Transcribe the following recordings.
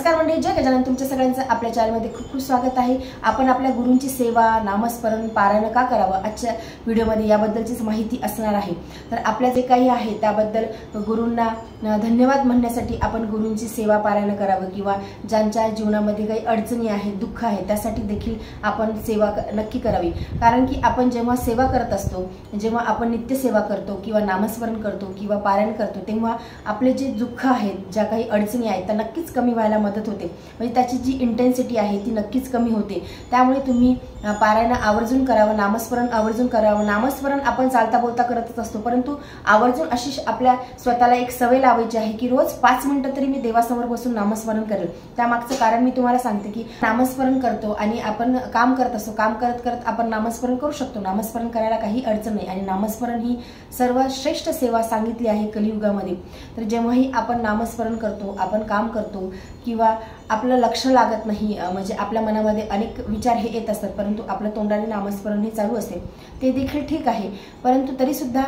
नमस्कार मंडळी, जय गजानन। तुमच्या सगळ्यांचं आपल्या चॅनलमध्ये खूप खूप स्वागत आहे। आपण आपल्या गुरूंची सेवा, नामस्मरण, पारायण का करावं आजच्या व्हिडिओमध्ये याबद्दलचीच माहिती असणार आहे। तर आपल्या जे काही आहे त्याबद्दल गुरूंना धन्यवाद म्हणण्यासाठी आपण गुरूंची सेवा, पारायण करावं किंवा ज्यांच्या जीवनामध्ये काही अडचणी आहेत, दुःख आहे त्यासाठी देखील आपण सेवा नक्की करावी। कारण की आपण जेव्हा सेवा करत असतो, जेव्हा आपण नित्य सेवा करतो किंवा नामस्मरण करतो किंवा पारायण करतो, तेव्हा आपले जे दुःख आहेत, ज्या काही अडचणी आहेत त्या नक्कीच कमी व्हायला मदत होते। म्हणजे त्याची जी इंटेन्सिटी आहे ती नक्कीच कमी होते। त्यामुळे तुम्ही पारायण आवर्जून करावं, नामस्मरण आवर्जून करावं। नामस्मरण आपण चालता बोलता करतच असतो, परंतु आवर्जून अशी आपल्या स्वतःला एक सवय लावायची आहे की रोज 5 मिनिटं तरी मी देवासमोर बसून नामस्मरण करेल। त्यामागचं कारण मी तुम्हाला सांगते की नामस्मरण करतो आणि आपण काम करत असतो, काम करत करत आपण नामस्मरण करू शकतो। नामस्मरण करायला काही अडचण नाही आणि नामस्मरण ही सर्वात श्रेष्ठ सेवा सांगितली आहे कलियुगामध्ये। तर जेव्हाही आपण नामस्मरण करतो, आपण काम करतो किंवा आपलं लक्ष लागत नाही, म्हणजे आपल्या मनामध्ये अनेक विचार हे येत असतात, परंतु आपल्या तोंडाने नामस्मरण हे चालू असते, ते देखील ठीक आहे। परंतु तरी सुद्धा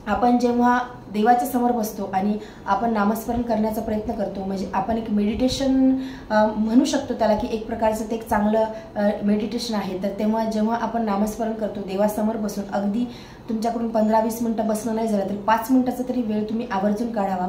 आपण जेव्हा देवाच्या समोर बसतो आणि आपण नामस्मरण करण्याचा प्रयत्न करतो, म्हणजे आपण एक मेडिटेशन म्हणू शकतो त्याला, की एक प्रकारचं ते एक चांगलं मेडिटेशन आहे। तर तेव्हा जेव्हा आपण नामस्मरण करतो देवासमोर बसून, अगदी तुमच्याकडून 15-20 मिनिटं बसणं नाही झालं तरी 5 मिनिटाचा तरी वेळ तुम्ही आवर्जून काढावा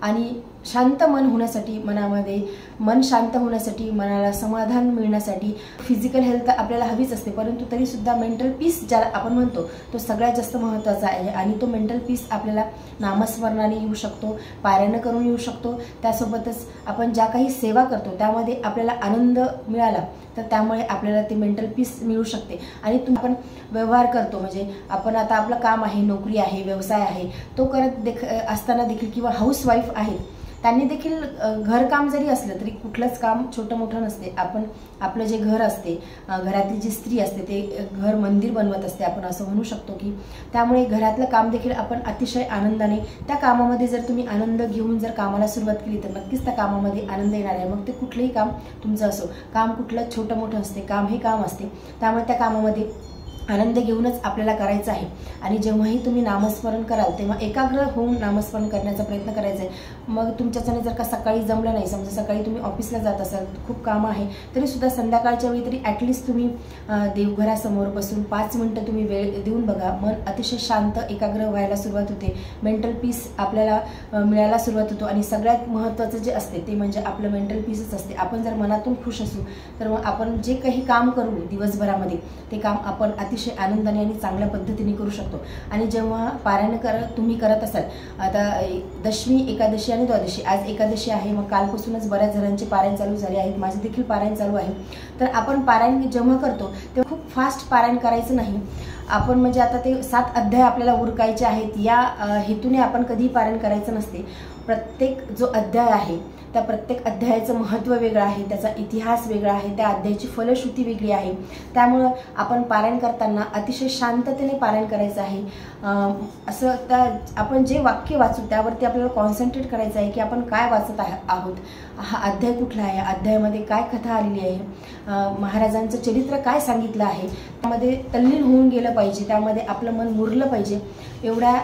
आणि शांत मन होण्यासाठी, मनामध्ये मन शांत होण्यासाठी, मनाला समाधान मिळण्यासाठी फिजिकल हेल्थ आपल्याला हवीच असते, परंतु तरीसुद्धा मेंटल पीस ज्याला आपण म्हणतो तो सगळ्यात जास्त महत्त्वाचा आहे। आणि तो मेंटल पीस आपल्याला नामस्मरणाने येऊ शकतो, पारायण करून येऊ शकतो। त्यासोबतच आपण ज्या काही सेवा करतो त्यामध्ये आपल्याला आनंद मिळाला तर त्यामुळे आपल्याला ते मेंटल पीस मिळू शकते। आणि आपण व्यवहार करतो, म्हणजे आपण आता आपलं काम आहे, नोकरी आहे, व्यवसाय आहे, तो करत असताना देखील किंवा हाऊसवाईफ आहेत त्यांनी देखील घरकाम जरी असलं तरी कुठलंच काम छोटं मोठं नसते। आपण आपलं जे घर असते, घरातली जी स्त्री असते ते घर मंदिर बनवत असते, आपण असं म्हणू शकतो की त्यामुळे घरातलं काम देखील आपण अतिशय आनंदाने, त्या कामामध्ये जर तुम्ही आनंद घेऊन जर कामाला सुरुवात केली तर नक्कीच त्या कामामध्ये आनंद येणार आहे। मग ते कुठलंही काम तुमचं असो, काम कुठलं छोटं मोठं असते, काम हे काम असते, त्यामुळे त्या कामामध्ये आनंद घेऊनच आपल्याला करायचं आहे। आणि जेव्हाही तुम्ही नामस्मरण कराल तेव्हा एकाग्र होऊन नामस्मरण करण्याचा प्रयत्न करायचा आहे। मग तुमच्याच्याने जर का सकाळी जमलं नाही, समजा सकाळी तुम्ही ऑफिसला जात असाल, खूप कामं आहे, तरीसुद्धा संध्याकाळच्या वेळी तरी ॲटलिस्ट तुम्ही देवघरासमोर बसून 5 मिनिटं तुम्ही वेळ देऊन बघा। मन अतिशय शांत, एकाग्र व्हायला सुरुवात होते, मेंटल पीस आपल्याला मिळायला सुरुवात होतो। आणि सगळ्यात महत्त्वाचं जे असते ते म्हणजे आपलं मेंटल पीसच असते। आपण जर मनातून खुश असू तर मग आपण जे काही काम करू दिवसभरामध्ये ते काम आपण अतिशय आनंदाने आणि चांगल्या पद्धतीने करू शकतो। आणि जेव्हा पारायण तुम्ही करत असाल, आता दशमी, एकादशी आणि द्वादशी, आज एकादशी आहे, मग कालपासूनच बऱ्याच जणांचे पारायण चालू झाले आहेत, माझे देखील पारायण चालू आहे। तर आपण पारायण जेव्हा करतो तेव्हा खूप फास्ट पारायण करायचं नाही। आपण म्हणजे आता ते 7 अध्याय आपल्याला उरकायचे आहेत या हेतूने आपण कधी पारायण करायचं नसते। प्रत्येक जो अध्याय आहे त्या प्रत्येक अध्यायाचं महत्त्व वेगळं आहे, त्याचा इतिहास वेगळा आहे, त्या अध्यायाची फलश्रुती वेगळी आहे। त्यामुळं आपण पारायण करताना अतिशय शांततेने पारायण करायचं आहे। असं त्या आपण जे वाक्य वाचू त्यावरती आपल्याला कॉन्सन्ट्रेट करायचं आहे की आपण काय वाचत आहोत, हा अध्याय कुठला आहे, अध्यायामध्ये काय कथा आलेली आहे, महाराजांचं चरित्र काय सांगितलं आहे, त्यामध्ये तल्लीन होऊन गेलं पाहिजे, त्यामध्ये आपलं मन मुरलं पाहिजे। एवढ्या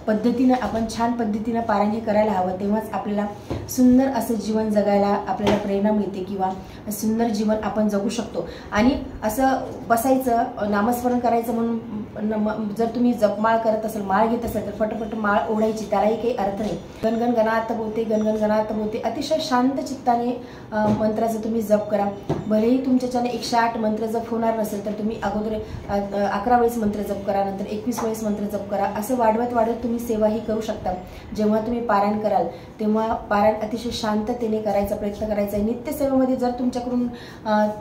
पद्धतीनं आपण छान पद्धतीनं पारायण हे करायला हवं, तेव्हाच आपल्याला सुंदर असं जीवन जगायला आपल्याला प्रेरणा मिळते किंवा सुंदर जीवन आपण जगू शकतो। आणि असं बसायचं, नामस्मरण करायचं म्हणून जर तुम्ही जपमाळ करत असाल, माळ घेत असाल तर फटाफट माळ ओढायची, त्यालाही काही अर्थ नाही। गणगण गणात बोलते, गणगण गणात बोलते, अतिशय शांत चित्ताने मंत्राचा तुम्ही जप करा। भलेही तुमच्याच्याने 108 मंत्र जप होणार नसेल तर तुम्ही अगोदर 11 वेळेस मंत्र जप करा, नंतर 21 वेळेस मंत्र जप करा, असं वाढवत वाढत तुम्ही सेवाही करू शकता। जेव्हा तुम्ही पारायण कराल तेव्हा पारायण अतिशय शांततेने करायचा प्रयत्न करायचा आहे। नित्यसेवेमध्ये जर तुमच्याकडून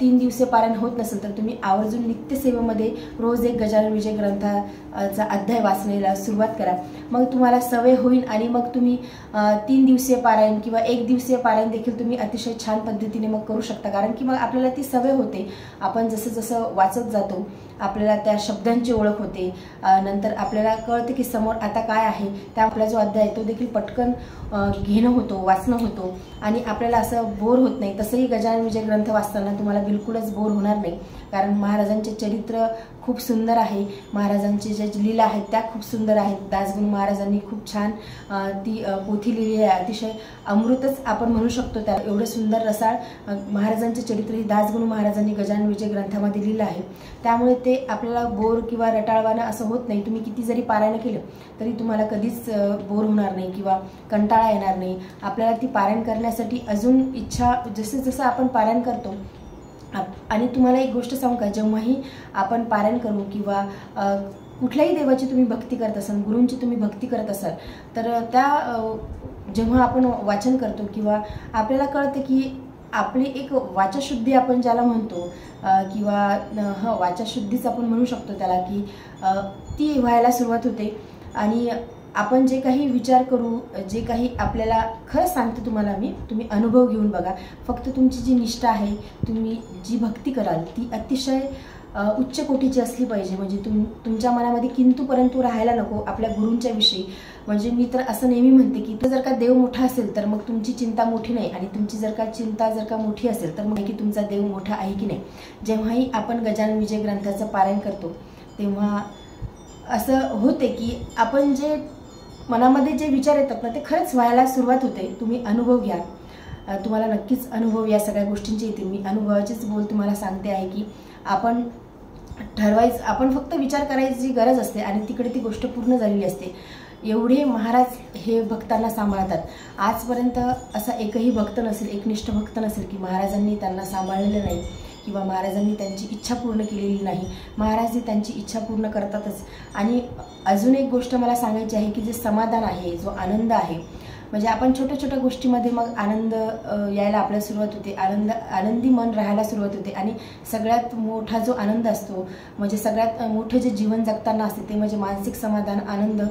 3 दिवसीय पारायण होत नसेल तर तुम्ही आवर्जून नित्यसेवेमध्ये रोज एक गजानन विजय ग्रंथाचा अध्याय वाचण्याला सुरुवात करा, मग तुम्हाला सवय होईल। आणि मग तुम्ही 3 दिवसीय पारायण किंवा 1 दिवसीय पारायण देखील तुम्ही अतिशय छान पद्धतीने मग करू शकता, कारण की मग आपल्याला ती सवय होते। आपण जसं जसं वाचत जातो आपल्याला त्या शब्दांची ओळख होते, नंतर आपल्याला कळते की समोर आता काय आहे, त्या आपला जो अध्याय तो देखील पटकन घेणं होतो, वाचणं होतो आणि आपल्याला असं बोर होत नाही। तसंही गजानन विजय ग्रंथ वाचताना तुम्हाला बिलकुलच बोर होणार नाही, कारण महाराजांचे चरित्र खूप सुंदर आहे, महाराजांचे जे लीला आहेत त्या खूप सुंदर आहेत। दासगणू महाराजांनी खूप छान ती पोथी लिहिली आहे. अतिशय अमृतच आपण म्हणू शकतो त्याला. एवढं सुंदर रसाळ महाराजांचे चरित्र ही दासगणू महाराजांनी गजानन विजय ग्रंथामध्ये लिहिलं आहे. त्यामुळे ते आपल्याला बोर किंवा रटाळवाणं असं होत नाही. तुम्ही किती जरी पारायण केलं तरी तुम्हाला कधीच बोर होणार नाही किंवा कंटाळा येणार नाही. आपल्याला ती पारायण करण्यासाठी अजून इच्छा, जसं जसं आपण पारायण करतो. आणि तुम्हाला एक गोष्ट सांगू का, जेव्हाही आपण पारायण करू किंवा कुठल्याही देवाची तुम्ही भक्ती करत असाल, गुरूंची तुम्ही भक्ती करत असाल, तर त्या जेव्हा आपण वाचन करतो किंवा आपल्याला कळते की आपली एक वाचाशुद्धी आपण ज्याला म्हणतो किंवा वाचाशुद्धीच आपण म्हणू शकतो त्याला, की ती व्हायला सुरुवात होते. आणि आपण जे काही विचार करू, जे काही आपल्याला, खरं सांगते तुम्हाला मी, तुम्ही अनुभव घेऊन बघा. फक्त तुमची जी निष्ठा आहे, तुम्ही जी भक्ती कराल ती अतिशय उच्च कोटीची असली पाहिजे. म्हणजे तुमच्या मनामध्ये किंतु परंतु राहायला नको आपल्या गुरूंच्या विषयी. म्हणजे मी तर असं नेहमी म्हणते की तो जर का देव मोठा असेल तर मग तुमची चिंता मोठी नाही, आणि तुमची जर का चिंता मोठी असेल तर मग की तुमचा देव मोठा आहे की नाही. जेव्हाही आपण गजानन विजय ग्रंथाचं पारायण करतो तेव्हा असं होते की आपण जे मनामध्ये जे विचार येतात ना ते खरंच व्हायला सुरुवात होते. तुम्ही अनुभव घ्या, तुम्हाला नक्कीच अनुभव या सगळ्या गोष्टींचे येतील. मी अनुभवाचेच बोल तुम्हाला सांगते आहे की आपण ठरवायचं, आपण फक्त विचार करायची गरज असते आणि तिकडे ती गोष्ट पूर्ण झालेली असते. एवढे महाराज हे भक्तांना सांभाळतात. आजपर्यंत असा एकही भक्त नसेल, एकनिष्ठ भक्त नसेल की महाराजांनी त्यांना सांभाळलेलं नाही किंवा महाराजांनी त्यांची इच्छा पूर्ण केलेली नाही. महाराज हे त्यांची इच्छा पूर्ण करतातच. आणि अजून एक गोष्ट मला सांगायची आहे की जे समाधान आहे, जो आनंद आहे, म्हणजे आपण छोट्या छोट्या गोष्टीमध्ये मग आनंद यायला आपल्याला सुरुवात होते, आनंदी मन राहायला सुरुवात होते. आणि सगळ्यात मोठा जो आनंद असतो, म्हणजे सगळ्यात मोठं जे जीवन जगताना असते ते म्हणजे मानसिक समाधान, आनंद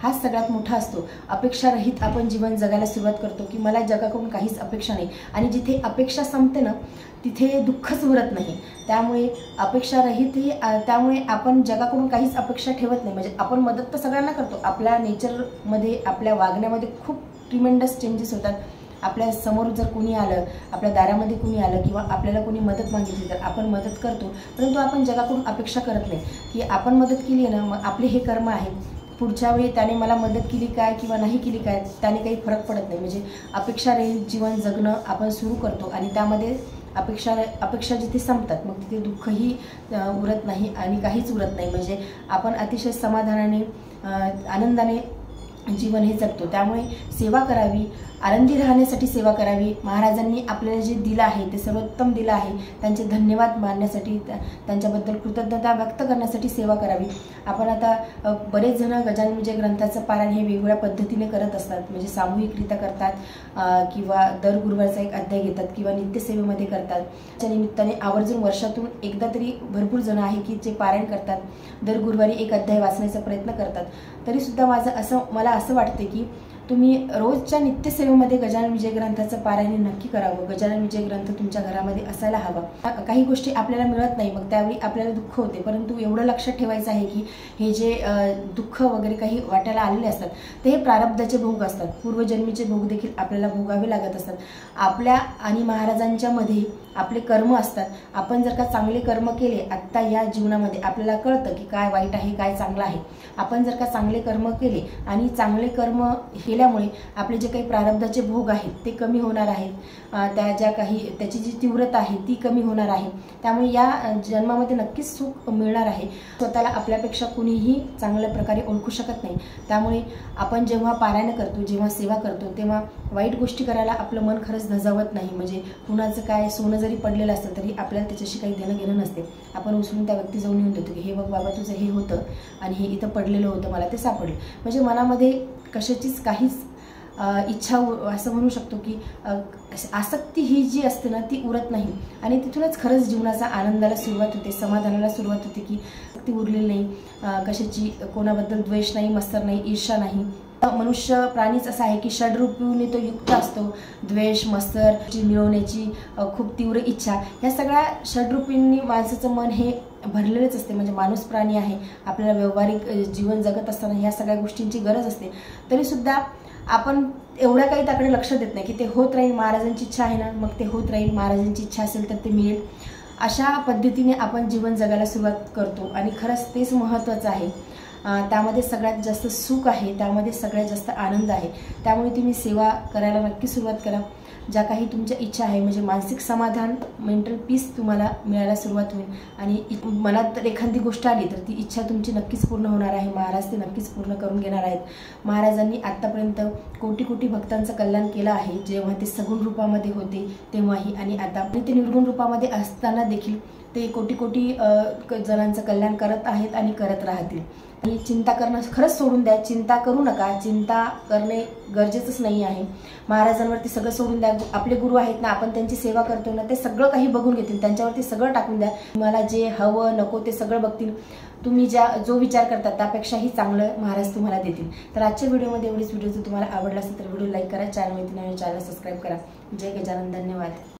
हाच सगळ्यात मोठा असतो. अपेक्षारहित आपण जीवन जगायला सुरुवात करतो की मला जगाकडून काहीच अपेक्षा नाही. आणि जिथे अपेक्षा संपते ना तिथे दुःखच उरत नाही. त्यामुळे अपेक्षारहित ही, त्यामुळे आपण जगाकडून काहीच अपेक्षा ठेवत नाही. म्हणजे आपण मदत तर सगळ्यांना करतो. आपल्या नेचरमध्ये, आपल्या वागण्यामध्ये खूप ट्रिमेंडस चेंजेस होतात. आपल्या समोर जर कोणी आलं, आपल्या दारामध्ये कोणी आलं किंवा आपल्याला कोणी मदत मागितली तर आपण मदत करतो. परंतु आपण जगाकडून अपेक्षा करत नाही की आपण मदत केली आहे ना, मग आपले हे कर्म आहे, पुढच्या वेळी त्याने मला मदत केली काय किंवा नाही केली काय त्याने काही फरक पडत नाही. म्हणजे अपेक्षारहित जीवन जगणं आपण सुरू करतो आणि त्यामध्ये अपेक्षा जिथे संपतात मग तिथे दुःखही उरत नाही आणि काहीच उरत नाही. म्हणजे आपण अतिशय समाधानाने, आनंदाने जीवन हे जगतो. त्यामुळे सेवा करावी, आनंदी राहण्यासाठी सेवा करावी. महाराजांनी आपल्याला जे दिलं आहे ते सर्वोत्तम दिलं आहे. त्यांचे धन्यवाद मानण्यासाठी, त्यांच्याबद्दल कृतज्ञता व्यक्त करण्यासाठी सेवा करावी. आपण आता बरेच जण गजानन विजय ग्रंथाचं पारायण हे वेगवेगळ्या पद्धतीने करत असतात. म्हणजे सामूहिकरित्या करतात किंवा दर गुरुवारचा एक अध्याय घेतात किंवा नित्यसेवेमध्ये करतात. त्या निमित्ताने आवर्जून वर्षातून एकदा तरी भरपूर जण आहे की जे पारायण करतात, दर गुरुवारी एक अध्याय वाचण्याचा प्रयत्न करतात. तरीसुद्धा मला असं वाटते की तुम्ही रोजच्या नित्यसेवेमध्ये गजानन विजय ग्रंथाचं पारायण नक्की करावं. गजानन विजय ग्रंथ तुमच्या घरामध्ये असायला हवा. काही गोष्टी आपल्याला मिळत नाही, मग त्यावेळी आपल्याला दुःख होते. परंतु एवढं लक्षात ठेवायचं आहे की हे जे दुःख वगैरे काही वाटायला आलेले असतात ते हे प्रारब्धाचे भोग असतात. पूर्वजन्मीचे भोग देखील आपल्याला भोगावे लागत असतात. आपल्या आणि महाराजांच्या मध्ये आपले कर्म असतात. आपण जर का चांगले कर्म केले आत्ता या जीवनामध्ये आपल्याला कळतं की काय वाईट आहे, काय चांगलं आहे. आपण जर का चांगले कर्म केले आणि चांगले कर्म केल्यामुळे आपले जे काही प्रारब्धाचे भोग आहेत ते कमी होणार आहेत. त्याची जी तीव्रता आहे ती कमी होणार आहे. त्यामुळे या जन्मामध्ये नक्कीच सुख मिळणार आहे. स्वतःला आपल्यापेक्षा कुणीही चांगल्या प्रकारे ओळखू शकत नाही. त्यामुळे आपण जेव्हा पारायण करतो, जेव्हा सेवा करतो तेव्हा वाईट गोष्टी करायला आपलं मन खरंच धजावत नाही. म्हणजे कुणाचं काय सोनं जरी पडलेलं असतं तरी आपल्याला त्याच्याशी काही देणं घेणं नसते. आपण उचलून त्या व्यक्ती जाऊन येऊन देतो की हे बघ बाबा तुझं हे होतं आणि हे इथं पडलेलं होतं, मला ते सापडलं. म्हणजे मनामध्ये कशाचीच काहीच इच्छा, असं म्हणू शकतो की आसक्ती ही जी असते ना ती उरत नाही. आणि तिथूनच खरंच जीवनाचा आनंदाला सुरुवात होते, समाधानाला सुरुवात होते की ती उरलेली नाही, कशाची कोणाबद्दल द्वेष नाही, मत्सर नाही, ईर्ष्या नाही. मनुष्य प्राणीच असा आहे की षड्रूपीने तो युक्त असतो. द्वेष, मत्सर मिळवण्याची खूप तीव्र इच्छा, या सगळ्या षड्रूपींनी माणसाचं मन हे भरलेलंच असते. म्हणजे माणूस प्राणी आहे, आपल्याला व्यावहारिक जीवन जगत असताना ह्या सगळ्या गोष्टींची गरज असते. तरीसुद्धा आपण एवढं काही त्याकडे लक्ष देत नाही की ते होत राहील, महाराजांची इच्छा आहे ना मग ते होत राहील, महाराजांची इच्छा असेल तर ते मिळेल. अशा पद्धतीने आपण जीवन जगायला सुरुवात करतो आणि खरंच तेच महत्त्वाचं आहे. त्यामध्ये सगळ्यात जास्त सुख आहे, त्यामध्ये सगळ्यात जास्त आनंद आहे. त्यामुळे तुम्ही सेवा करायला नक्की सुरुवात करा. ज्या काही तुमच्या इच्छा आहे म्हणजे मानसिक समाधान, मेंटल पीस तुम्हाला मिळायला सुरुवात होईल आणि मनात जर एखादी गोष्ट आली तर ती इच्छा तुमची नक्कीच पूर्ण होणार आहे. महाराज ते नक्कीच पूर्ण करून घेणार आहेत. महाराजांनी आत्तापर्यंत कोटी कोटी भक्तांचं कल्याण केलं आहे, जेव्हा ते सगुण रूपामध्ये होते तेव्हाही आणि आता ते निर्गुण रूपामध्ये असताना देखील ते कोटी कोटी जणांचं कल्याण करत आहेत आणि करत राहतील. आणि चिंता करणं खरंच सोडून द्या. चिंता करू नका. चिंता करणे गरजेचंच नाही आहे. महाराजांवरती सगळं सोडून द्या. आपले गुरु आहेत ना, आपण त्यांची सेवा करतो ना, ते सगळं काही बघून घेतील. त्यांच्यावरती सगळं टाकून द्या. तुम्हाला जे हवं नको ते सगळं बघतील. तुम्ही जो विचार करता त्यापेक्षाही चांगलं महाराज तुम्हाला देतील. तर आजच्या व्हिडिओमध्ये एवढीच. व्हिडिओ जर तुम्हाला आवडला असेल तर व्हिडिओ लाईक करा, चॅनल सबस्क्राईब करा. जय गजानन. धन्यवाद.